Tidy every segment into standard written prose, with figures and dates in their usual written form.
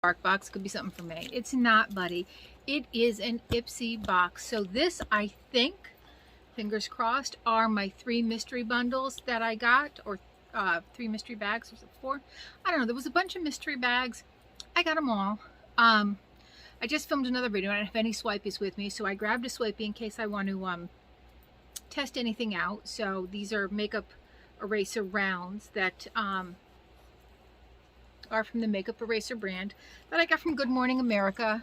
Dark box, could be something for me. It's not, buddy. It is an Ipsy box. So this, I think, fingers crossed, are my 3 mystery bundles that I got, or 3 mystery bags. Was it 4? I don't know. There was a bunch of mystery bags. I got them all. I just filmed another video. I don't have any swipies with me, so I grabbed a swipey in case I want to test anything out. So these are makeup eraser rounds that are from the Makeup Eraser brand that I got from Good Morning America.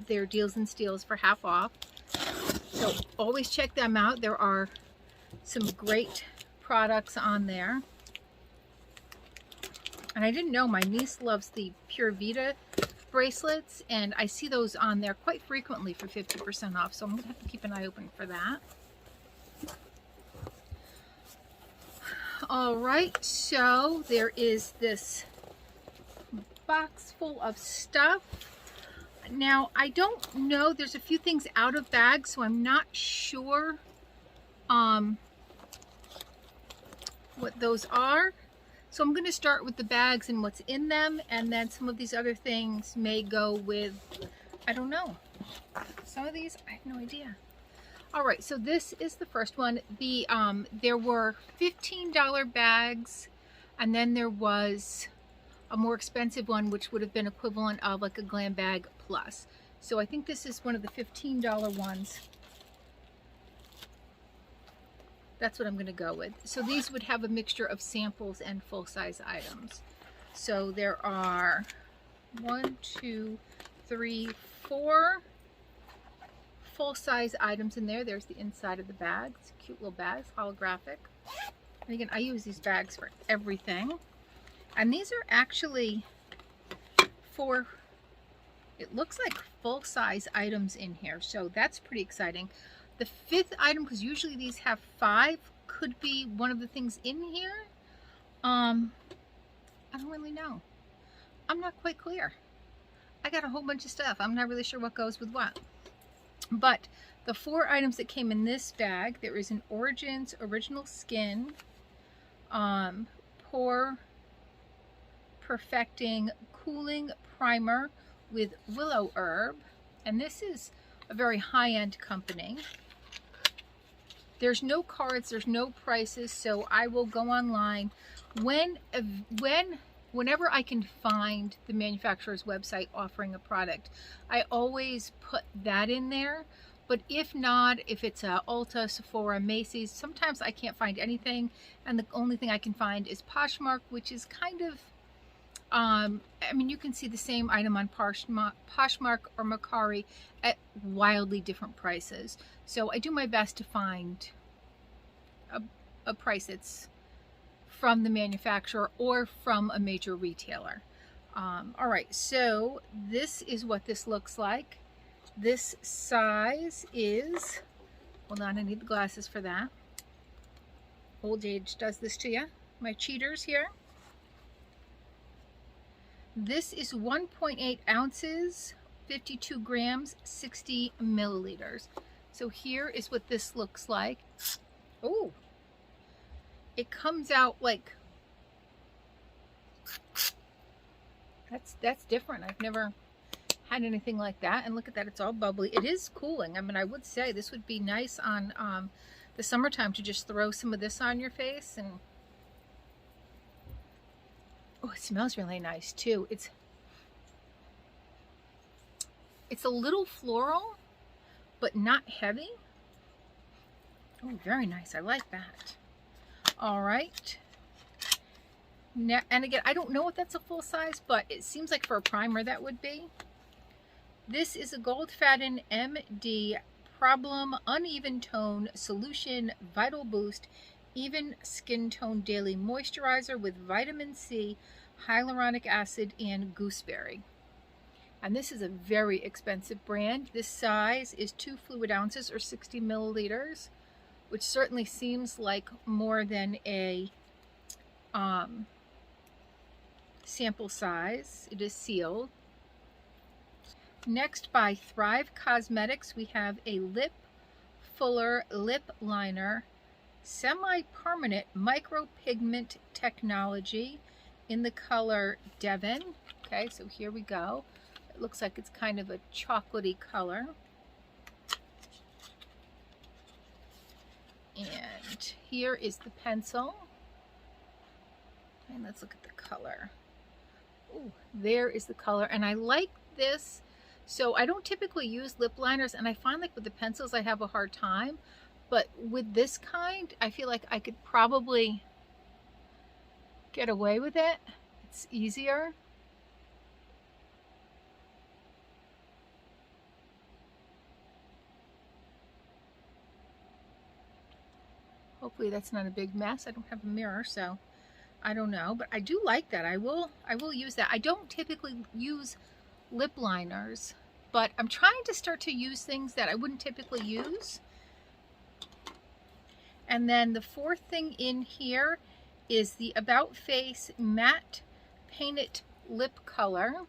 They're deals and steals for half off. So always check them out. There are some great products on there. And I didn't know, my niece loves the Pure Vita bracelets, and I see those on there quite frequently for 50% off. So I'm gonna have to keep an eye open for that. All right, so there is this box full of stuff. Now, I don't know, there's a few things out of bags, so I'm not sure what those are. So I'm going to start with the bags and what's in them, and then some of these other things may go with, I don't know. Some of these, I have no idea. All right, so this is the first one. There were $15 bags, and then there was a more expensive one, which would have been equivalent of like a Glam Bag Plus. So I think this is one of the $15 ones. That's what I'm going to go with. So these would have a mixture of samples and full-size items. So there are 1, 2, 3, 4 full-size items in there. There's the inside of the bags. Cute little bags, holographic. And again, I use these bags for everything. And these are actually for, it looks like full-size items in here. So that's pretty exciting. The 5th item, because usually these have 5, could be one of the things in here. I don't really know. I'm not quite clear. I got a whole bunch of stuff. I'm not really sure what goes with what. But the 4 items that came in this bag, there is an Origins Original Skin, Pore Perfecting Cooling Primer with Willow Herb. And this is a very high-end company. There's no cards, there's no prices, so I will go online whenever I can find the manufacturer's website offering a product. I always put that in there. But if not, if it's a Ulta, Sephora, Macy's, sometimes I can't find anything, and the only thing I can find is Poshmark, which is kind of, I mean, you can see the same item on Poshmark or Mercari at wildly different prices. So I do my best to find a price that's from the manufacturer or from a major retailer. All right, so this is what this looks like. This size is, hold on, I need the glasses for that. Old age does this to you. My cheaters here. This is 1.8 ounces, 52 grams, 60 milliliters. So here is what this looks like. Oh, it comes out like, that's different. I've never had anything like that. And look at that, it's all bubbly. It is cooling. I mean, I would say this would be nice on the summertime to just throw some of this on your face. And oh, it smells really nice too. It's a little floral, but not heavy. Oh, very nice. I like that. All right. Now, and again, I don't know if that's a full size, but it seems like for a primer that would be. This is a Gold Faden MD Problem Uneven Tone Solution Vital Boost Even Skin Tone Daily Moisturizer with Vitamin C, Hyaluronic Acid, and Gooseberry. And this is a very expensive brand. This size is 2 fluid ounces or 60 milliliters, which certainly seems like more than a sample size. It is sealed. Next, by Thrive Cosmetics, we have a Lip Fuller Lip Liner, Semi-Permanent Micropigment Technology in the color Devon. Okay, so here we go. It looks like it's kind of a chocolatey color. And here is the pencil. And let's look at the color. Ooh, there is the color. And I like this. So I don't typically use lip liners, and I find like with the pencils I have a hard time. But with this kind, I feel like I could probably get away with it. It's easier. Hopefully that's not a big mess. I don't have a mirror, so I don't know. But I do like that. I will use that. I don't typically use lip liners, but I'm trying to start to use things that I wouldn't typically use. And then the fourth thing in here is the About Face Matte Painted Lip Color.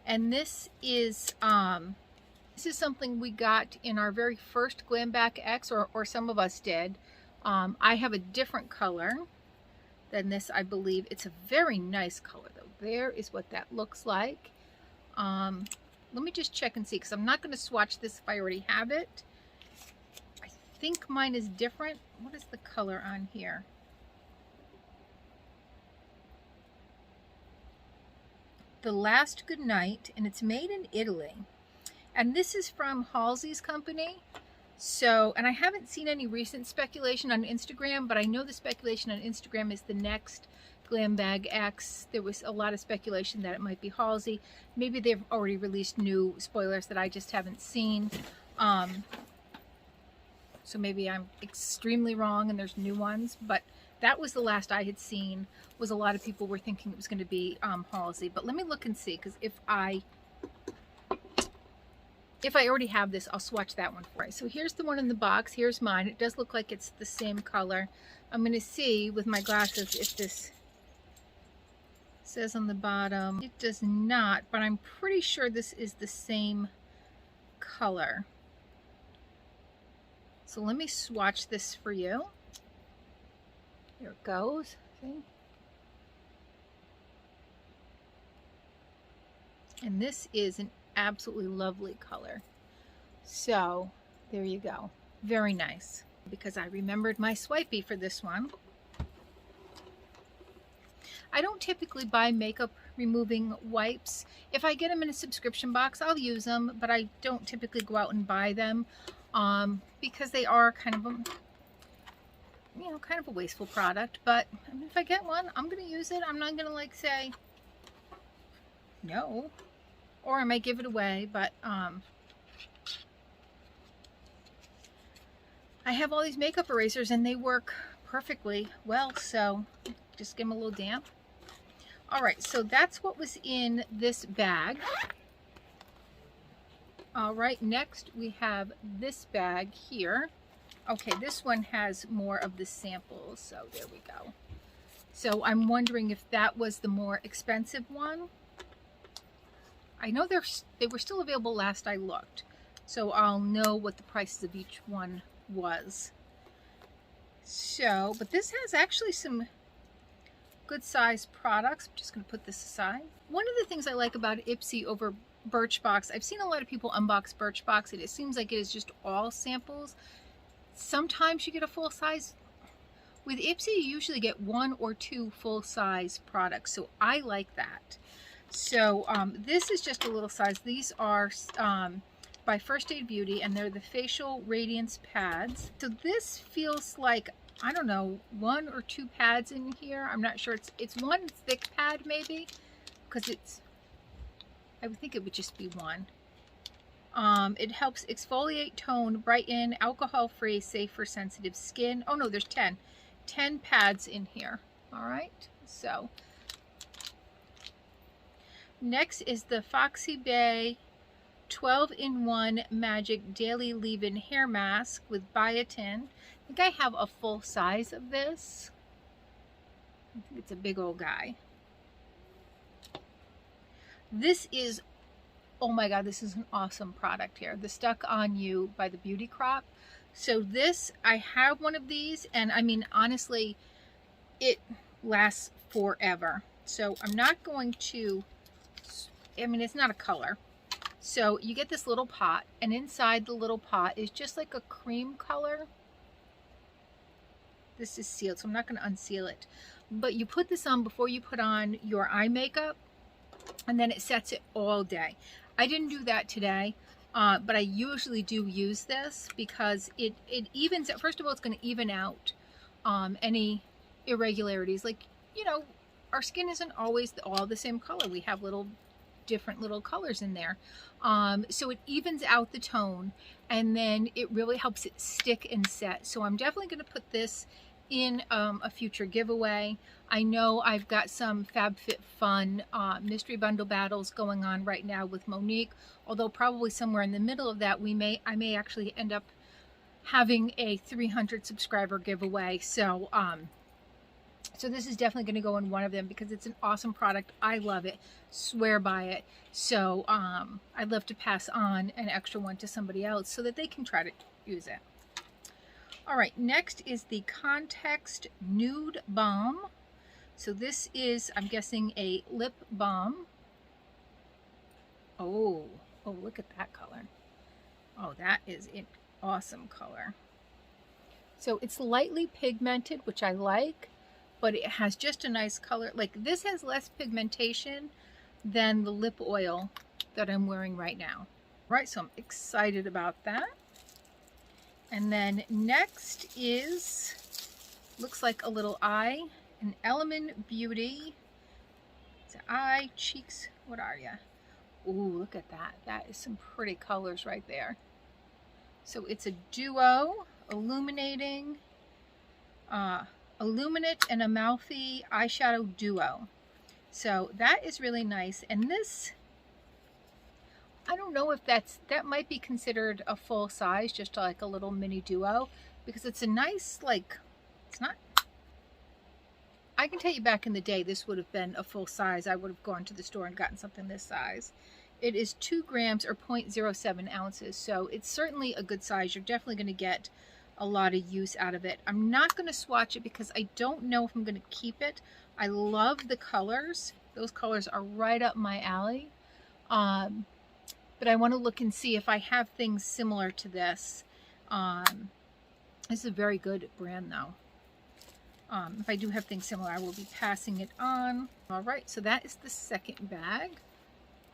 And this is something we got in our very first Glam Bag X, or some of us did. I have a different color than this, I believe. It's a very nice color though. There is what that looks like. Let me just check and see, because I'm not going to swatch this if I already have it. I think mine is different. What is the color on here? The Last Good Night, and it's made in Italy. And this is from Halsey's company. So, and I haven't seen any recent speculation on Instagram, but I know the speculation on Instagram is the next Glam Bag X. There was a lot of speculation that it might be Halsey. Maybe they've already released new spoilers that I just haven't seen. So maybe I'm extremely wrong and there's new ones, but that was the last I had seen. Was a lot of people were thinking it was going to be Halsey. But let me look and see, because if I already have this, I'll swatch that one for you. So here's the one in the box. Here's mine. It does look like it's the same color. I'm going to see with my glasses if this says on the bottom. It does not, but I'm pretty sure this is the same color. So let me swatch this for you. Here it goes. See? And this is an absolutely lovely color. So there you go. Very nice. Because I remembered my swipey for this one. I don't typically buy makeup removing wipes. If I get them in a subscription box, I'll use them, but I don't typically go out and buy them because they are kind of a, kind of a wasteful product. But I mean, if I get one, I'm going to use it. I'm not going to like say no. Or I might give it away, but I have all these makeup erasers and they work perfectly well, so just give them a little damp. All right, so that's what was in this bag. All right, next we have this bag here. Okay, this one has more of the samples, so there we go. So I'm wondering if that was the more expensive one. I know they were still available last I looked, so I'll know what the prices of each one was. So, but this has actually some good size products. I'm just going to put this aside. One of the things I like about Ipsy over Birchbox, I've seen a lot of people unbox Birchbox, and it seems like it is just all samples. Sometimes you get a full size. With Ipsy, you usually get 1 or 2 full size products, so I like that. So this is just a little size. These are by First Aid Beauty, and they're the Facial Radiance Pads. So this feels like, I don't know, 1 or 2 pads in here. I'm not sure. It's one thick pad maybe, because I would think it would just be one. It helps exfoliate, tone, brighten, alcohol-free, safe for sensitive skin. Oh no, there's 10 pads in here. All right, so next is the Foxy Bay 12-in-1 Magic Daily Leave-In Hair Mask with biotin. I think I have a full size of this. I think it's a big old guy. This is, oh my god, this is an awesome product here. The Stuck On You by the Beauty Crop. So this, I have one of these, and I mean, honestly, it lasts forever. So I'm not going to I mean, it's not a color. So you get this little pot, and inside the little pot is just like a cream color. This is sealed, so I'm not going to unseal it. But you put this on before you put on your eye makeup, and then it sets it all day. I didn't do that today, but I usually do use this because it evens out. First of all, it's going to even out any irregularities. Like, you know, our skin isn't always all the same color. We have different little colors in there. So it evens out the tone, and then it really helps it stick and set. So I'm definitely going to put this in a future giveaway. I know I've got some FabFitFun mystery bundle battles going on right now with Monique, although probably somewhere in the middle of that I may actually end up having a 300 subscriber giveaway. So so this is definitely going to go in one of them because it's an awesome product. I love it, swear by it. So I'd love to pass on an extra one to somebody else so that they can try to use it. All right, next is the Context Nude Balm. So this is, I'm guessing, a lip balm. Oh, look at that color. Oh, that is an awesome color. So it's lightly pigmented, which I like, but it has just a nice color. Like, this has less pigmentation than the lip oil that I'm wearing right now. Right, so I'm excited about that. And then next is, looks like a little eye, an Element Beauty. It's an eye, cheeks, what are ya? Ooh, look at that. That is some pretty colors right there. So it's a duo, illuminating, illuminate and Amalfi eyeshadow duo. So that is really nice. And this, I don't know if that might be considered a full size, just like a little mini duo, because it's a nice, like, it's not, I can tell you back in the day, this would have been a full size. I would have gone to the store and gotten something this size. It is 2 grams or 0.07 ounces. So it's certainly a good size. You're definitely going to get a lot of use out of it. I'm not going to swatch it because I don't know if I'm going to keep it. I love the colors. Those colors are right up my alley. But I want to look and see if I have things similar to this. This is a very good brand though. If I do have things similar, I will be passing it on. All right, so that is the second bag.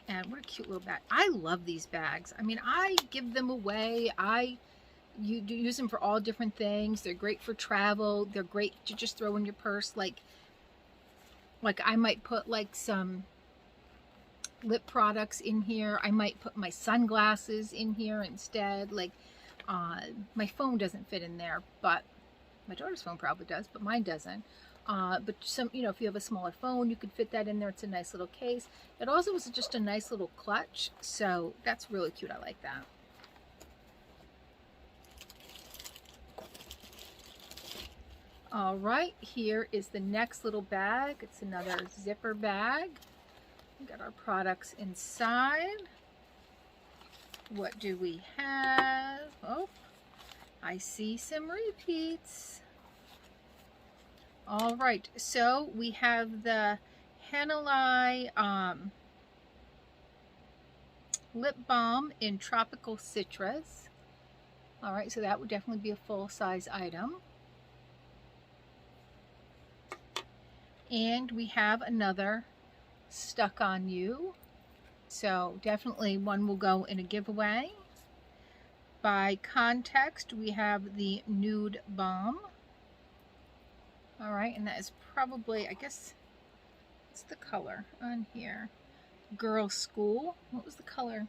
And what a cute little bag. I love these bags. I mean, I give them away. You do use them for all different things. They're great for travel. They're great to just throw in your purse. Like I might put like some lip products in here. I might put my sunglasses in here instead. Like my phone doesn't fit in there, but my daughter's phone probably does, but mine doesn't. But some, you know, if you have a smaller phone, you could fit that in there. It's a nice little case. It also was just a nice little clutch, so that's really cute. I like that. All right, here is the next little bag. It's another zipper bag. We got our products inside. What do we have? Oh, I see some repeats. All right, so we have the Hanalei lip balm in tropical citrus. All right, so that would definitely be a full-size item. And we have another Stuck on You. So definitely one will go in a giveaway. By Context, we have the Nude Balm. All right, and that is probably, I guess, what's the color on here? Girl School. What was the color?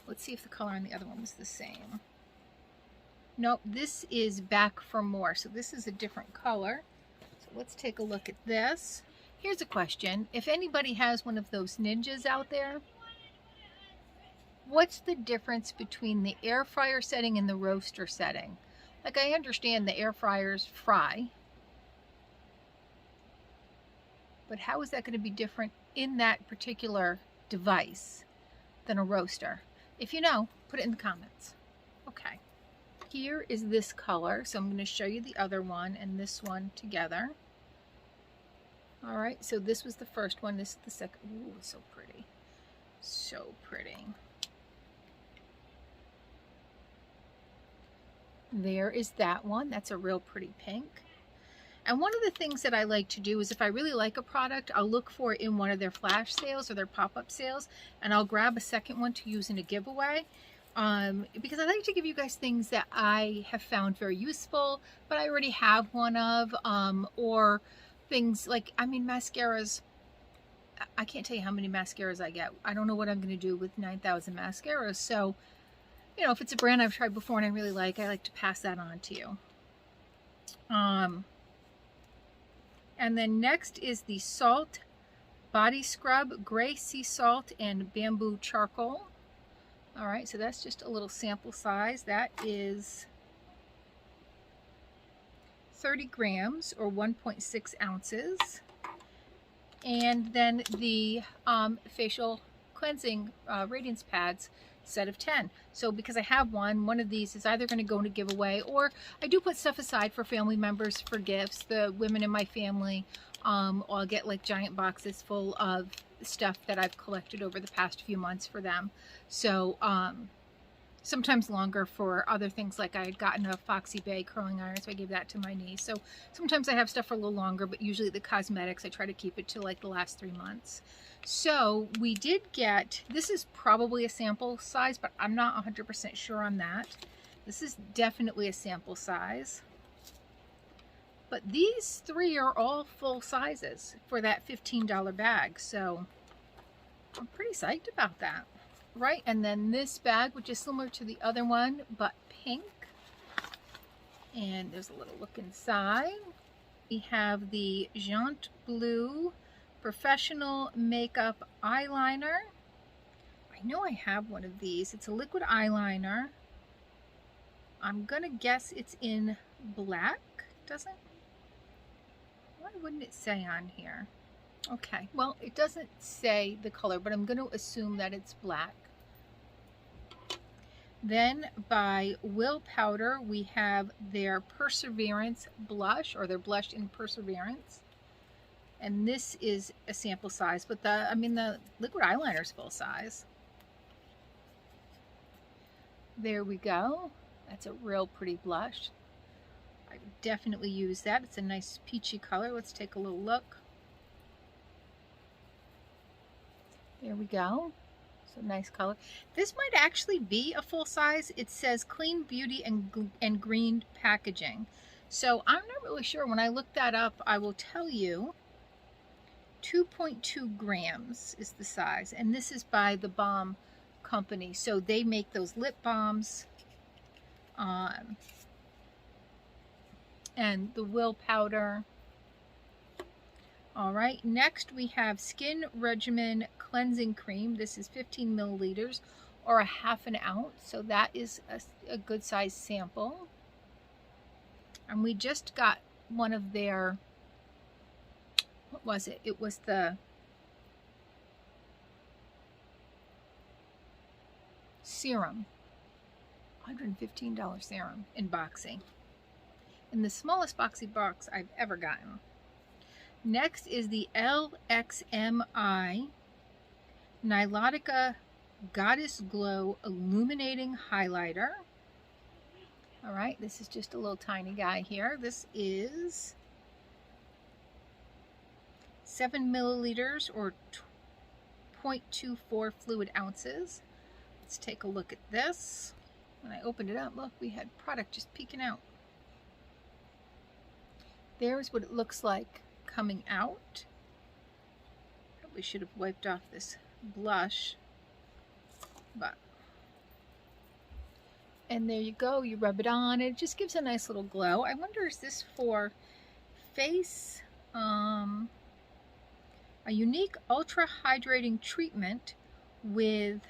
Let's see if the color on the other one was the same. Nope, this is Back for More. So this is a different color. So let's take a look at this. Here's a question. If anybody has one of those ninjas out there, what's the difference between the air fryer setting and the roaster setting? Like, I understand the air fryers fry, but how is that going to be different in that particular device than a roaster? If you know, put it in the comments. Okay. Here is this color. So I'm going to show you the other one and this one together. All right. So this was the first one. This is the second. Ooh, it's so pretty. So pretty. There is that one. That's a real pretty pink. And one of the things that I like to do is if I really like a product, I'll look for it in one of their flash sales or their pop-up sales, and I'll grab a second one to use in a giveaway. Because I like to give you guys things that I have found very useful, but I already have one of, or things like, I mean, mascaras. I can't tell you how many mascaras I get. I don't know what I'm going to do with 9,000 mascaras. So, you know, if it's a brand I've tried before and I really like, I like to pass that on to you. And then next is the Salt Body Scrub, Gray Sea Salt and Bamboo Charcoal. All right, so that's just a little sample size. That is 30 grams or 1.6 ounces. And then the facial cleansing radiance pads, set of 10. So because I have one of these is either going to go in a giveaway, or I do put stuff aside for family members for gifts. The women in my family, I'll get like giant boxes full of stuff that I've collected over the past few months for them. So sometimes longer for other things, like I had gotten a Foxy Bay curling iron, so I gave that to my niece. So sometimes I have stuff for a little longer, but usually the cosmetics, I try to keep it to like the last 3 months. So we did get, this is probably a sample size, but I'm not 100% sure on that. This is definitely a sample size. But these 3 are all full sizes for that $15 bag. So I'm pretty psyched about that. Right, and then this bag, which is similar to the other one, but pink. And there's a little look inside. We have the Jaunt Blue Professional Makeup Eyeliner. I know I have one of these. It's a liquid eyeliner. I'm gonna guess it's in black. Doesn't? Why wouldn't it say on here? Okay, well, it doesn't say the color, but I'm going to assume that it's black. Then by Will Powder, we have their Perseverance blush, or their blush in Perseverance. And this is a sample size, but the liquid eyeliner is full size. There we go. That's a real pretty blush. I would definitely use that. It's a nice peachy color. Let's take a little look. There we go. So nice color. This might actually be a full size. It says clean beauty and green packaging. So I'm not really sure. When I look that up, I will tell you 2.2 grams is the size. And this is by the Balm Company. So they make those lip balms. And the Will Powder. All right, next we have Skin Regimen Cleansing Cream. This is 15 milliliters or a half an ounce. So that is a good size sample. And we just got one of their, what was it? It was the serum, $115 serum in Boxy. In the smallest Boxy box I've ever gotten. Next is the LXMI Nilotica Goddess Glow Illuminating Highlighter. All right, this is just a little tiny guy here. This is 7 milliliters or 0.24 fluid ounces. Let's take a look at this. When I opened it up, look, we had product just peeking out. There's what it looks like coming out. Probably should have wiped off this blush, but and there you go. You rub it on, it just gives a nice little glow. I wonder, is this for face? A unique ultra hydrating treatment with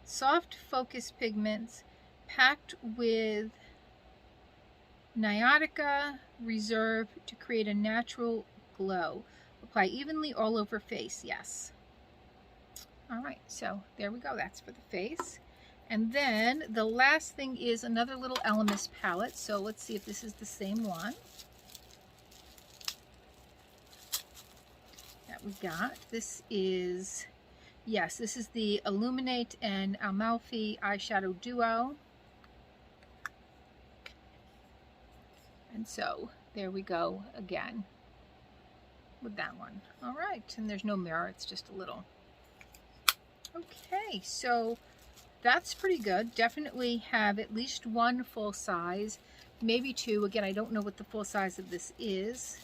soft focus pigments packed with Niantic Reserve to create a natural glow. Apply evenly all over face. Yes. All right, so there we go. That's for the face. And then the last thing is another little Elemis palette. So let's see if this is the same one that we got. This is Yes, this is the Illuminate and Amalfi eyeshadow duo. And so there we go again with that one. All right, and there's no mirror, it's just a little. Okay, so that's pretty good. Definitely have at least one full size, maybe two. Again, I don't know what the full size of this is.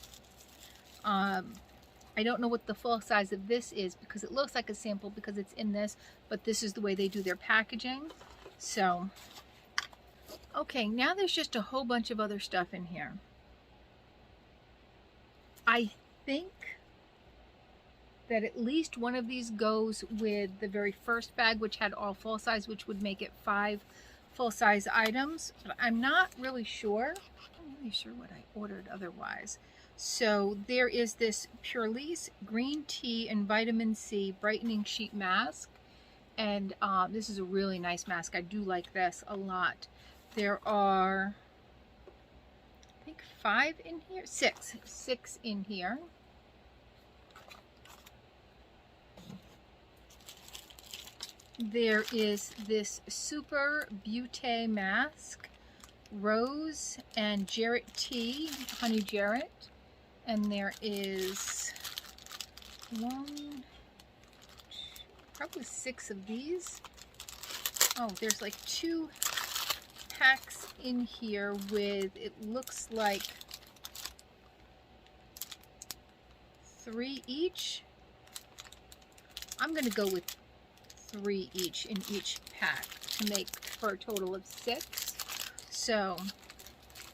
I don't know what the full size of this is because it looks like a sample because it's in this, but this is the way they do their packaging. So, okay, now there's just a whole bunch of other stuff in here. I think that at least one of these goes with the very first bag, which had all full size, which would make it 5 full size items, but I'm not really sure. I'm not really sure what I ordered otherwise. So there is this Purelisse green tea and vitamin C brightening sheet mask, and this is a really nice mask. I do like this a lot. There are, I think, 5 in here, 6 in here. There is this Super Beauté mask, rose and Jarrett tea, honey Jarrett. And there is probably 6 of these. Oh, there's like 2 packs in here with, it looks like 3 each. I'm going to go with 3 each in each pack to make for a total of 6. So,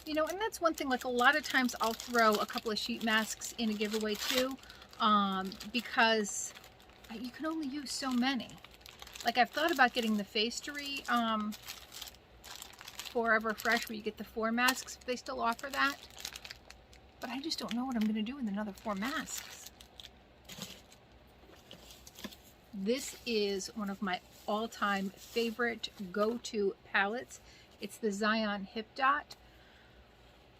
you know, and that's one thing, like a lot of times I'll throw a couple of sheet masks in a giveaway too, because you can only use so many. Like I've thought about getting the Facery Forever Fresh, where you get the 4 masks, if they still offer that. But I just don't know what I'm going to do with another 4 masks. This is one of my all-time favorite go-to palettes. It's the Zion Hip Dot.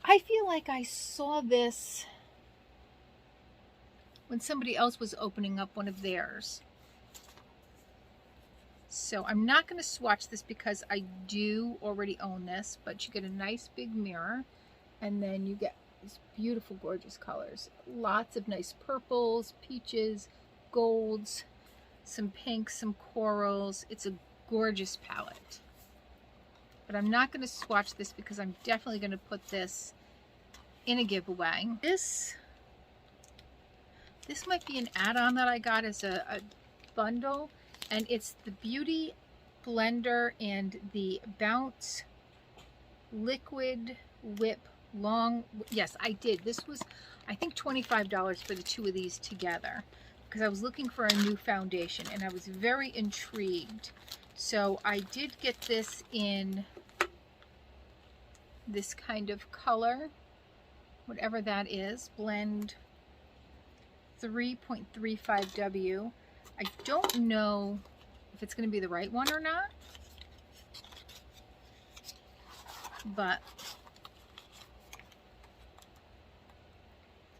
I feel like I saw this when somebody else was opening up one of theirs. So I'm not going to swatch this because I do already own this, but you get a nice big mirror, and then you get these beautiful, gorgeous colors. Lots of nice purples, peaches, golds, some pinks, some corals. It's a gorgeous palette. But I'm not going to swatch this because I'm definitely going to put this in a giveaway. This might be an add-on that I got as a bundle, and it's the Beauty Blender and the Bounce Liquid Whip Long. Yes, I did. This was, I think, $25 for the 2 of these together because I was looking for a new foundation and I was very intrigued. So I did get this in this kind of color, whatever that is, blend 3.35W. I don't know if it's going to be the right one or not, but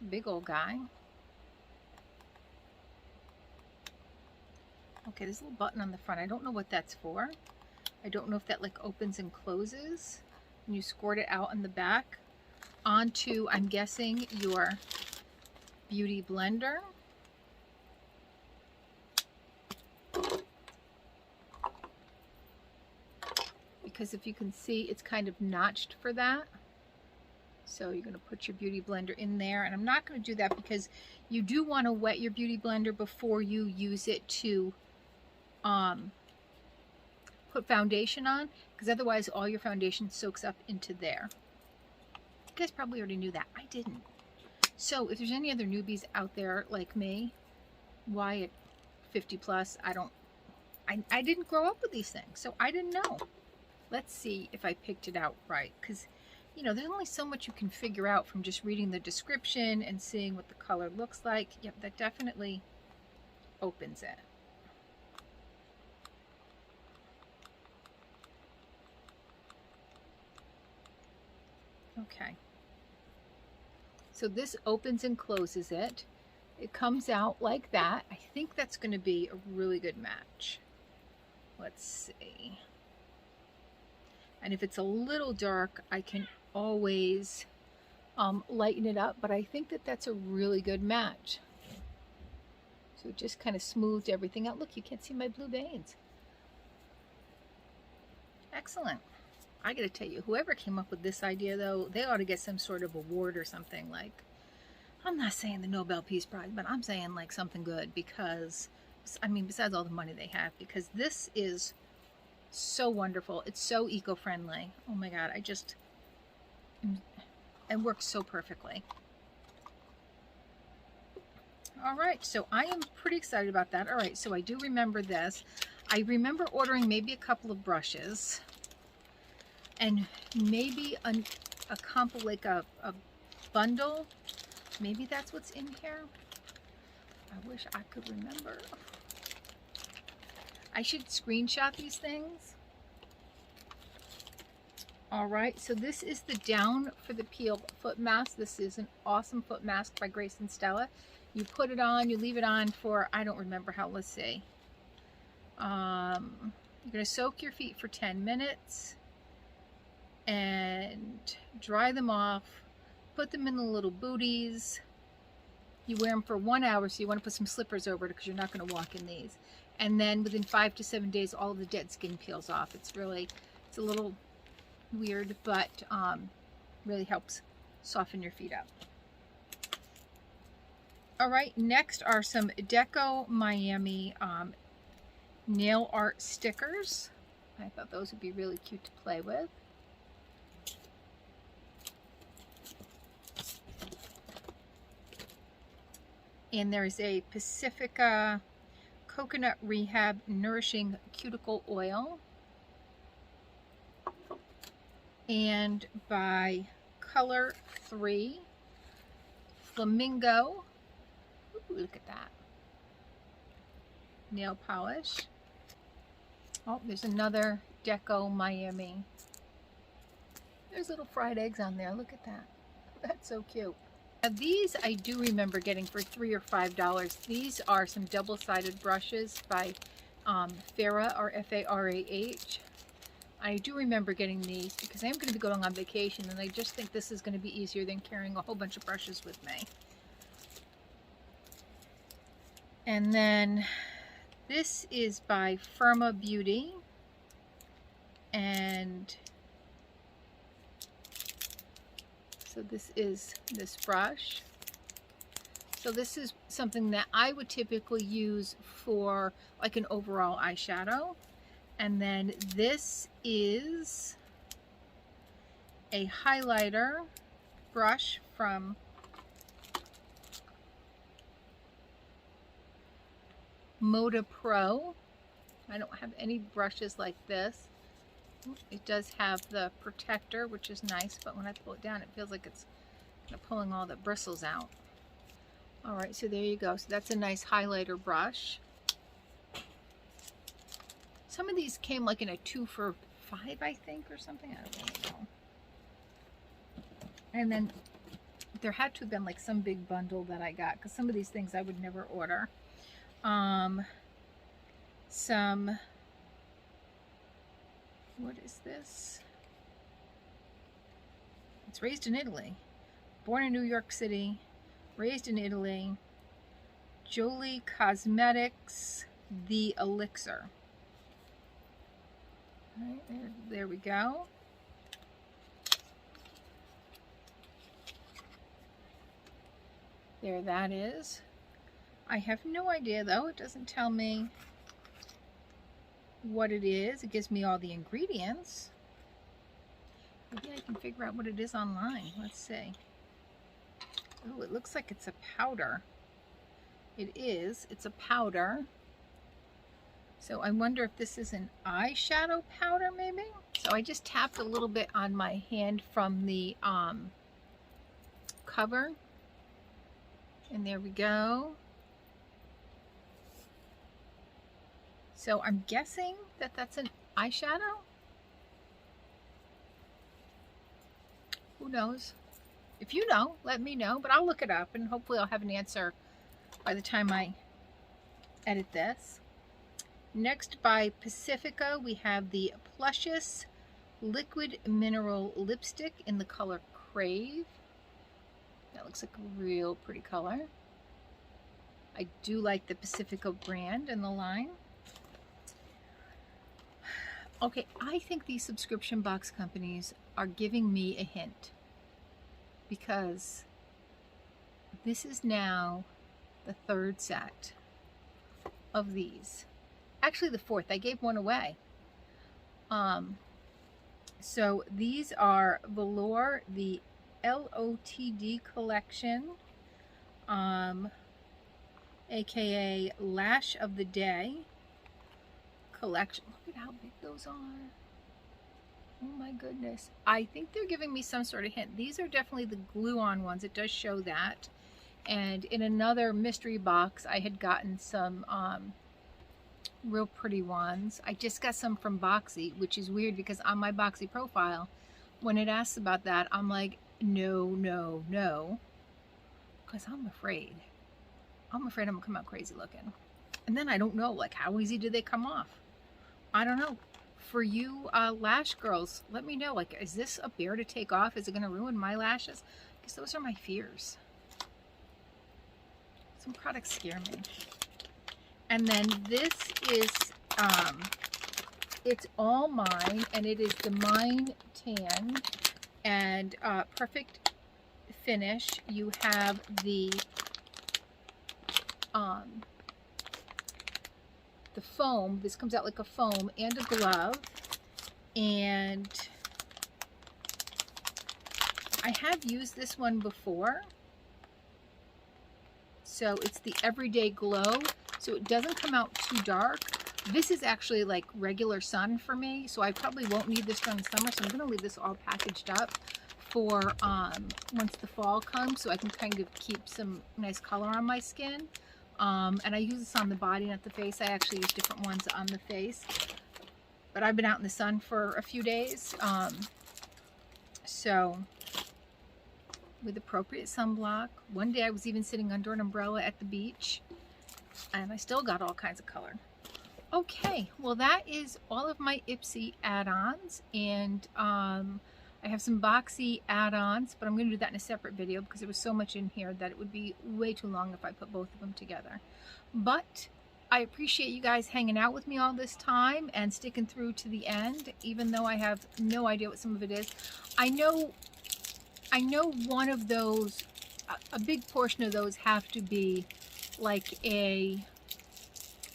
big old guy. Okay, there's a little button on the front. I don't know what that's for. I don't know if that like opens and closes and you squirt it out on the back onto, I'm guessing, your Beauty Blender. Because if you can see, it's kind of notched for that. So you're going to put your Beauty Blender in there. And I'm not going to do that because you do want to wet your Beauty Blender before you use it to put foundation on, because otherwise all your foundation soaks up into there. You guys probably already knew that. I didn't. So if there's any other newbies out there like me, why at 50 plus, I didn't grow up with these things, so I didn't know. Let's see if I picked it out right, because you know, there's only so much you can figure out from just reading the description and seeing what the color looks like. Yep, that definitely opens it. Okay. So this opens and closes it. It comes out like that. I think that's going to be a really good match. Let's see. And if it's a little dark, I can always lighten it up, but I think that that's a really good match. So it just kind of smoothed everything out. Look, you can't see my blue veins. Excellent. I gotta tell you, whoever came up with this idea, though, they ought to get some sort of award or something. Like, I'm not saying the Nobel Peace Prize, but I'm saying like something good, because, I mean, besides all the money they have, because this is so wonderful. It's so eco-friendly. Oh my God, it works so perfectly. All right, so I am pretty excited about that. All right, so I do remember this. I remember ordering maybe a couple of brushes and maybe a bundle. Maybe that's what's in here. I wish I could remember. I should screenshot these things. All right, so this is the Down for the Peel foot mask. This is an awesome foot mask by Grace and Stella. You put it on, you leave it on for, I don't remember how, let's see. You're gonna soak your feet for 10 minutes and dry them off, put them in the little booties. You wear them for 1 hour, so you wanna put some slippers over it because you're not gonna walk in these. And then within 5 to 7 days, all of the dead skin peels off. It's a little weird, but really helps soften your feet up. All right, next are some Deco Miami nail art stickers. I thought those would be really cute to play with. And there's a Pacifica Coconut Rehab Nourishing Cuticle Oil. And by Color 3, Flamingo. Ooh, look at that. Nail polish. Oh, there's another Deco Miami. There's little fried eggs on there. Look at that. That's so cute. Now, these I do remember getting for $3 or $5. These are some double-sided brushes by Farah, or F-A-R-A-H. I do remember getting these because I'm going to be going on vacation, and I just think this is going to be easier than carrying a whole bunch of brushes with me. And then this is by Firma Beauty, and so this is this brush. So this is something that I would typically use for like an overall eyeshadow. And then this is a highlighter brush from Moda Pro. I don't have any brushes like this. It does have the protector, which is nice, but when I pull it down, it feels like it's kind of pulling all the bristles out. All right, so there you go. So that's a nice highlighter brush. Some of these came like in a 2 for $5, I think, or something. I don't really know. And then there had to have been like some big bundle that I got, because some of these things I would never order. What is this? It's Raised in Italy. Born in New York City, raised in Italy. Jolie Cosmetics, The Elixir. All right, there we go. There that is. I have no idea though. It doesn't tell me what it is. It gives me all the ingredients. Maybe I can figure out what it is online. Let's see. Oh, it looks like it's a powder. It is. It's a powder. So I wonder if this is an eyeshadow powder maybe? So I just tapped a little bit on my hand from the cover. And there we go. So I'm guessing that that's an eyeshadow. Who knows? If you know, let me know, but I'll look it up and hopefully I'll have an answer by the time I edit this. Next, by Pacifica, we have the Pluscious Liquid Mineral Lipstick in the color Crave. That looks like a real pretty color. I do like the Pacifica brand and the line. Okay, I think these subscription box companies are giving me a hint, because this is now the third set of these. Actually the fourth. I gave one away. So these are Velour, the LOTD collection, aka Lash of the Day collection. Look at how big those are. Oh my goodness. I think they're giving me some sort of hint. These are definitely the glue-on ones. It does show that. And in another mystery box, I had gotten some real pretty ones. I just got some from Boxy, which is weird because on my Boxy profile, when it asks about that, I'm like, no, no, no. Because I'm afraid I'm gonna come out crazy looking. And then I don't know, like, how easy do they come off? I don't know. For you lash girls, let me know, like, is this a bear to take off? Is it gonna ruin my lashes? Because those are my fears. Some products scare me. And then this is, it's all mine, and it is the Mine Tan and Perfect Finish. You have the foam. This comes out like a foam and a glove, and I have used this one before. So it's the Everyday Glow, so it doesn't come out too dark. This is actually like regular sun for me, so I probably won't need this during the summer, so I'm going to leave this all packaged up for once the fall comes, so I can kind of keep some nice color on my skin. And I use this on the body, not the face. I actually use different ones on the face. But I've been out in the sun for a few days. So, with appropriate sunblock. One day I was even sitting under an umbrella at the beach. And I still got all kinds of color. Okay, well that is all of my Ipsy add-ons. And I have some Boxy add-ons, but I'm going to do that in a separate video because there was so much in here that it would be way too long if I put both of them together. But I appreciate you guys hanging out with me all this time and sticking through to the end, even though I have no idea what some of it is. I know one of those, a big portion of those have to be like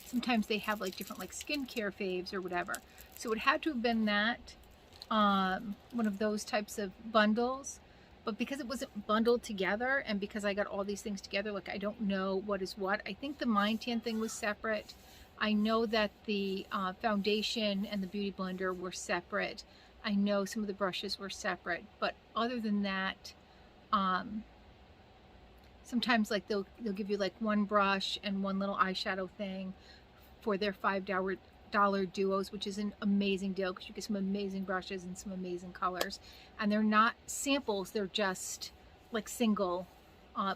sometimes they have like different like skincare faves or whatever. So it had to have been that. One of those types of bundles, but because it wasn't bundled together and because I got all these things together, like I don't know what is what. I think the Mine Tan thing was separate. I know that the foundation and the beauty blender were separate. I know some of the brushes were separate, but other than that, sometimes like they'll give you like one brush and one little eyeshadow thing for their $5 duos, which is an amazing deal because you get some amazing brushes and some amazing colors, and they're not samples, they're just like single.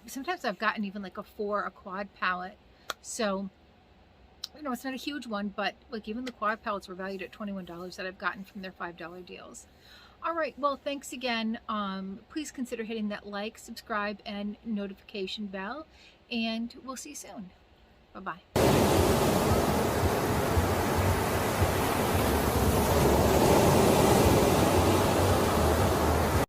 Sometimes I've gotten even like a quad palette, so you know it's not a huge one, but like even the quad palettes were valued at $21 that I've gotten from their $5 deals. All right, well thanks again. Please consider hitting that like, subscribe, and notification bell, and we'll see you soon. Bye bye.